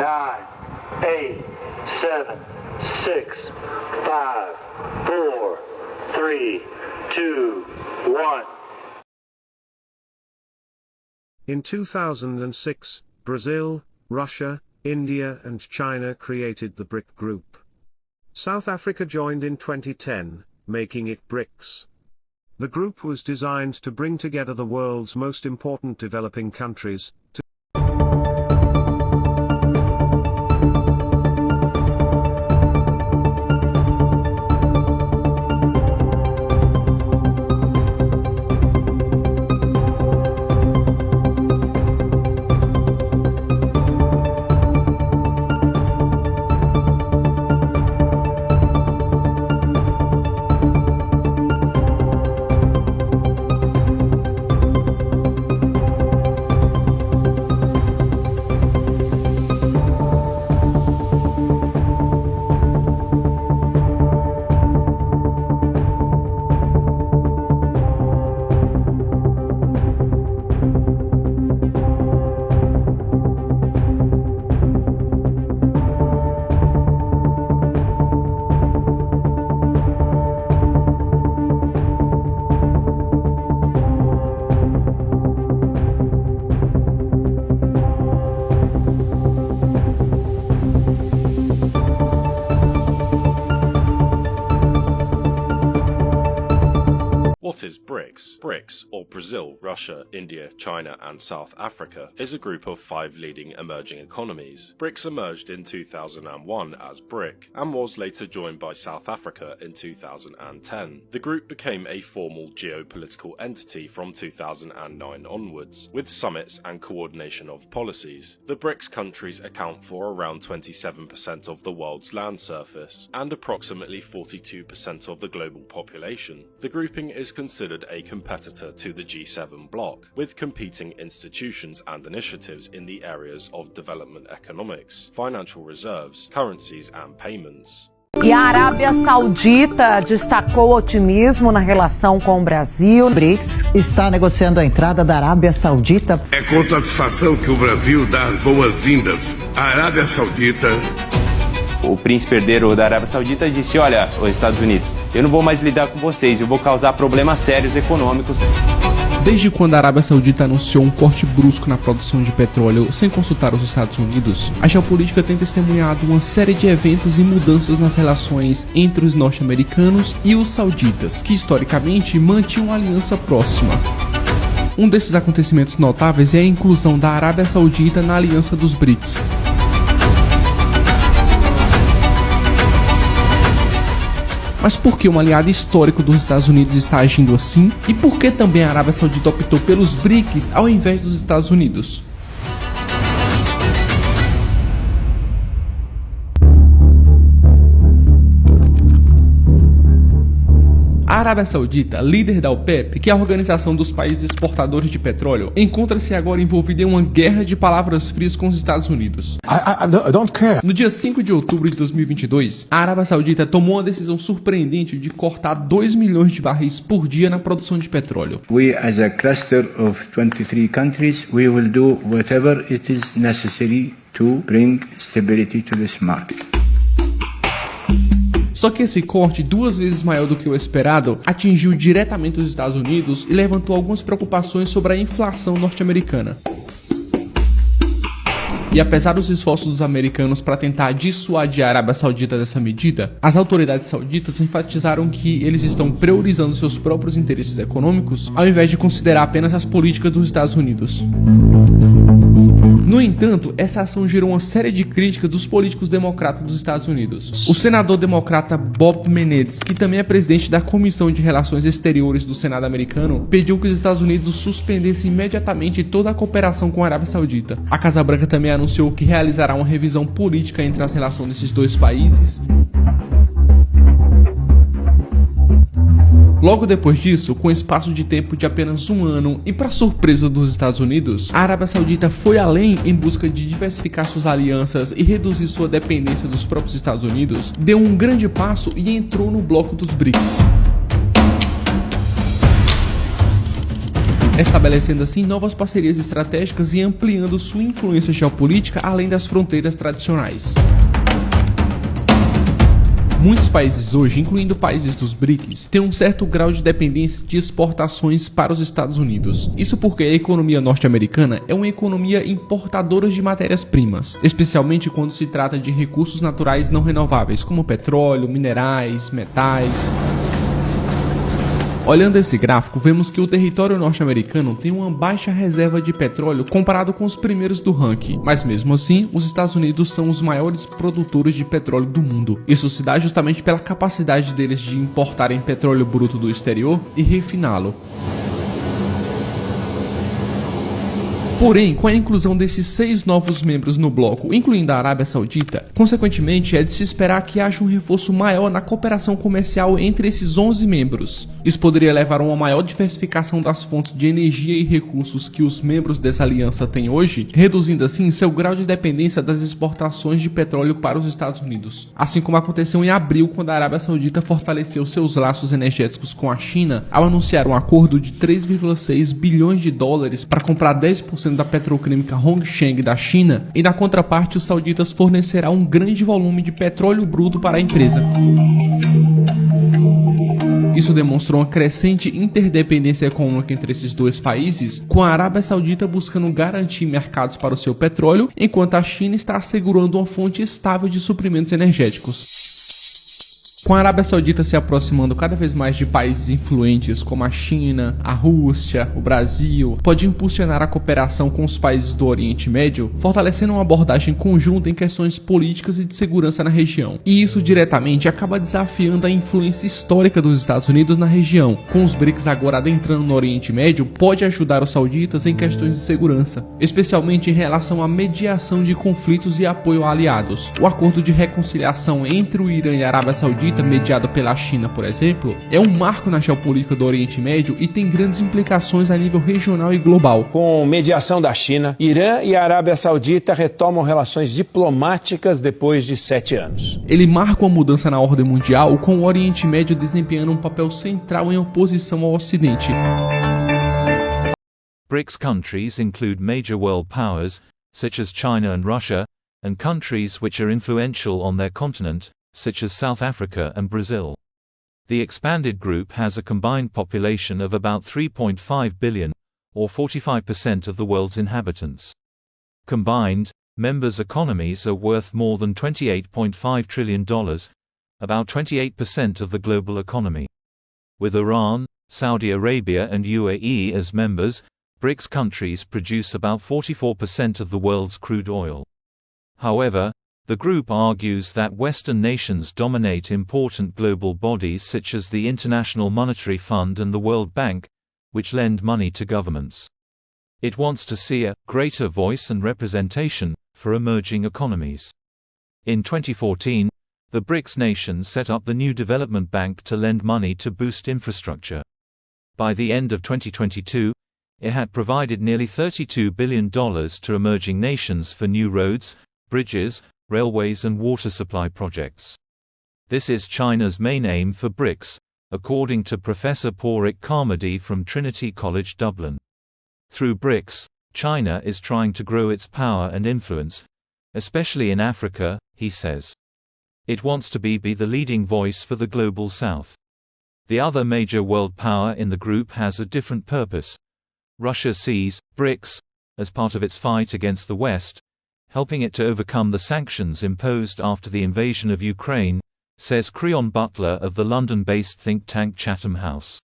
9, 8, 7, 6, 5, 4, 3, 2, 1. In 2006, Brazil, Russia, India and China created the BRIC Group. South Africa joined in 2010, making it BRICS. The group was designed to bring together the world's most important developing countries, to What is BRICS? BRICS, or Brazil, Russia, India, China and South Africa, is a group of 5 leading emerging economies. BRICS emerged in 2001 as BRIC, and was later joined by South Africa in 2010. The group became a formal geopolitical entity from 2009 onwards, with summits and coordination of policies. The BRICS countries account for around 27% of the world's land surface, and approximately 42% of the global population. The grouping is considered a competitor to the G7 bloc, with competing institutions and initiatives in the areas of development economics, financial reserves, currencies and payments. E a Arábia Saudita destacou otimismo na relação com o Brasil. O BRICS está negociando a entrada da Arábia Saudita. É com satisfação que o Brasil dá as boas-vindas à Arábia Saudita. O príncipe herdeiro da Arábia Saudita disse: olha, os Estados Unidos, eu não vou mais lidar com vocês, eu vou causar problemas sérios econômicos. Desde quando a Arábia Saudita anunciou um corte brusco na produção de petróleo sem consultar os Estados Unidos, a geopolítica tem testemunhado uma série de eventos e mudanças nas relações entre os norte-americanos e os sauditas, que historicamente mantinham uma aliança próxima. Um desses acontecimentos notáveis é a inclusão da Arábia Saudita na aliança dos BRICS. Mas por que um aliado histórico dos Estados Unidos está agindo assim? E por que também a Arábia Saudita optou pelos BRICS ao invés dos Estados Unidos? A Arábia Saudita, líder da OPEP, que é a organização dos países exportadores de petróleo, encontra-se agora envolvida em uma guerra de palavras frias com os Estados Unidos. I don't care. No dia 5 de outubro de 2022, a Arábia Saudita tomou uma decisão surpreendente de cortar 2 milhões de barris por dia na produção de petróleo. We, as a cluster of 23 countries, we will do whatever it is necessary to bring stability to this market. Só que esse corte, 2 vezes maior do que o esperado, atingiu diretamente os Estados Unidos e levantou algumas preocupações sobre a inflação norte-americana. E apesar dos esforços dos americanos para tentar dissuadir a Arábia Saudita dessa medida, as autoridades sauditas enfatizaram que eles estão priorizando seus próprios interesses econômicos ao invés de considerar apenas as políticas dos Estados Unidos. No entanto, essa ação gerou uma série de críticas dos políticos democratas dos Estados Unidos. O senador democrata Bob Menendez, que também é presidente da Comissão de Relações Exteriores do Senado americano, pediu que os Estados Unidos suspendessem imediatamente toda a cooperação com a Arábia Saudita. A Casa Branca também anunciou que realizará uma revisão política entre as relações desses dois países. Logo depois disso, com espaço de tempo de apenas 1 ano e para surpresa dos Estados Unidos, a Arábia Saudita foi além em busca de diversificar suas alianças e reduzir sua dependência dos próprios Estados Unidos, deu um grande passo e entrou no bloco dos BRICS. estabelecendo assim novas parcerias estratégicas e ampliando sua influência geopolítica além das fronteiras tradicionais. Muitos países hoje, incluindo países dos BRICS, têm um certo grau de dependência de exportações para os Estados Unidos. Isso porque a economia norte-americana é uma economia importadora de matérias-primas, especialmente quando se trata de recursos naturais não renováveis, como petróleo, minerais, metais. Olhando esse gráfico, vemos que o território norte-americano tem uma baixa reserva de petróleo comparado com os primeiros do ranking, mas mesmo assim, os Estados Unidos são os maiores produtores de petróleo do mundo. Isso se dá justamente pela capacidade deles de importarem petróleo bruto do exterior e refiná-lo. Porém, com a inclusão desses 6 novos membros no bloco, incluindo a Arábia Saudita, consequentemente é de se esperar que haja um reforço maior na cooperação comercial entre esses 11 membros. Isso poderia levar a uma maior diversificação das fontes de energia e recursos que os membros dessa aliança têm hoje, reduzindo assim seu grau de dependência das exportações de petróleo para os Estados Unidos. Assim como aconteceu em abril, quando a Arábia Saudita fortaleceu seus laços energéticos com a China ao anunciar um acordo de 3,6 bilhões de dólares para comprar 10% da petroquímica Rongsheng da China, e na contraparte os sauditas fornecerão um grande volume de petróleo bruto para a empresa. Isso demonstrou uma crescente interdependência econômica entre esses dois países, com a Arábia Saudita buscando garantir mercados para o seu petróleo, enquanto a China está assegurando uma fonte estável de suprimentos energéticos. Com a Arábia Saudita se aproximando cada vez mais de países influentes como a China, a Rússia, o Brasil, pode impulsionar a cooperação com os países do Oriente Médio, fortalecendo uma abordagem conjunta em questões políticas e de segurança na região. E isso diretamente acaba desafiando a influência histórica dos Estados Unidos na região. Com os BRICS agora adentrando no Oriente Médio, pode ajudar os sauditas em questões de segurança, especialmente em relação à mediação de conflitos e apoio a aliados. O acordo de reconciliação entre o Irã e a Arábia Saudita, mediado pela China, por exemplo, é um marco na geopolítica do Oriente Médio e tem grandes implicações a nível regional e global. Com mediação da China, Irã e a Arábia Saudita retomam relações diplomáticas depois de 7 anos. Ele marca uma mudança na ordem mundial, com o Oriente Médio desempenhando um papel central em oposição ao Ocidente. BRICS countries include major world powers, such as China and Russia, and countries which are influential on their continent, such as South Africa and Brazil. The expanded group has a combined population of about 3.5 billion, or 45% of the world's inhabitants. Combined, members' economies are worth more than $28.5 trillion, about 28% of the global economy. With Iran, Saudi Arabia and UAE as members, BRICS countries produce about 44% of the world's crude oil. However, the group argues that Western nations dominate important global bodies such as the International Monetary Fund and the World Bank, which lend money to governments. It wants to see a greater voice and representation for emerging economies. In 2014, the BRICS nations set up the new Development Bank to lend money to boost infrastructure. By the end of 2022, it had provided nearly $32 billion to emerging nations for new roads, bridges, railways and water supply projects. This is China's main aim for BRICS, according to Professor Pauric Carmody from Trinity College Dublin. Through BRICS, China is trying to grow its power and influence, especially in Africa, he says. It wants to be the leading voice for the global south. The other major world power in the group has a different purpose. Russia sees BRICS as part of its fight against the West, helping it to overcome the sanctions imposed after the invasion of Ukraine, says Creon Butler of the London-based think tank Chatham House.